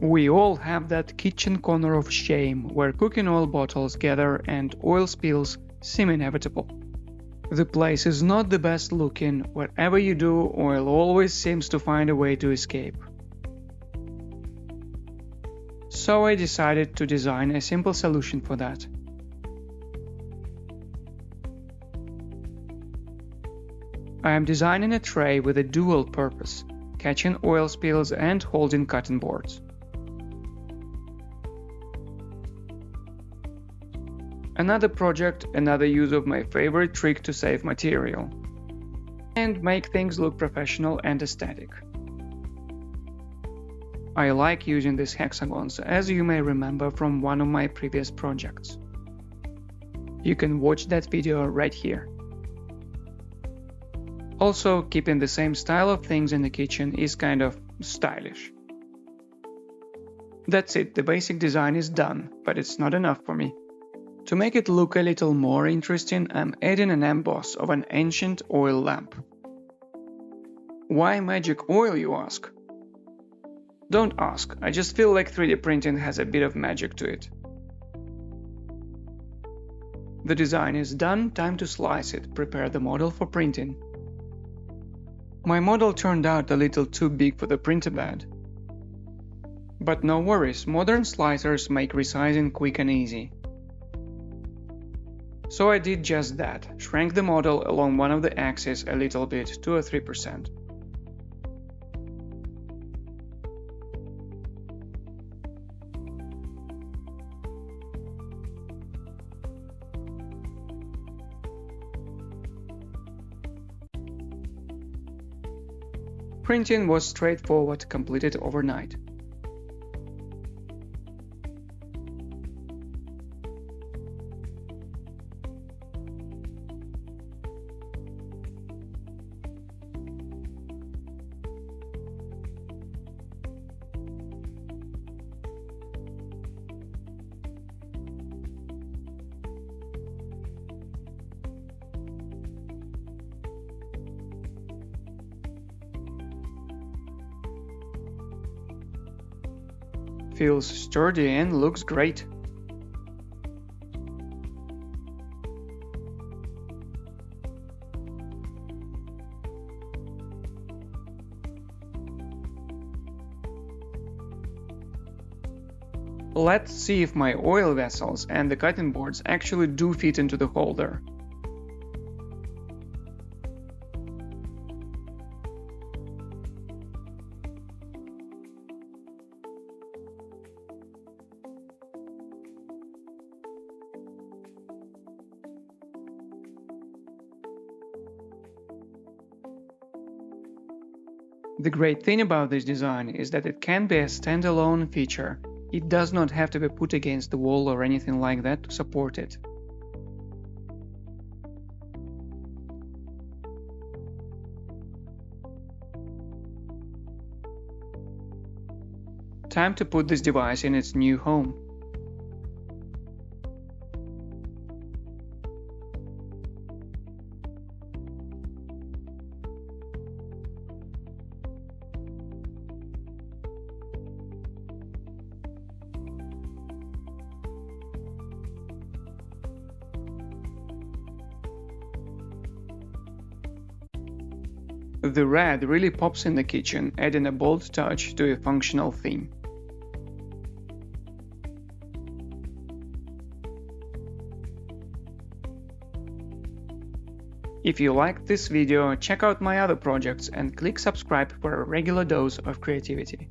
We all have that kitchen corner of shame where cooking oil bottles gather and oil spills seem inevitable. The place is not the best looking, wherever you do, oil always seems to find a way to escape. So I decided to design a simple solution for that. I am designing a tray with a dual purpose, catching oil spills and holding cutting boards. Another project, another use of my favorite trick to save material and make things look professional and aesthetic. I like using these hexagons, as you may remember from one of my previous projects. You can watch that video right here. Also, keeping the same style of things in the kitchen is kind of stylish. That's it, the basic design is done, but it's not enough for me. To make it look a little more interesting, I'm adding an emboss of an ancient oil lamp. Why magic oil, you ask? Don't ask, I just feel like 3D printing has a bit of magic to it. The design is done, time to slice it, prepare the model for printing. My model turned out a little too big for the printer bed. But no worries, modern slicers make resizing quick and easy. So I did just that, shrank the model along one of the axes a little bit, 2 or 3%. Printing was straightforward, completed overnight. Feels sturdy and looks great. Let's see if my oil vessels and the cutting boards actually do fit into the holder. The great thing about this design is that it can be a standalone feature. It does not have to be put against the wall or anything like that to support it. Time to put this device in its new home. The red really pops in the kitchen, adding a bold touch to a functional theme. If you liked this video, check out my other projects and click subscribe for a regular dose of creativity.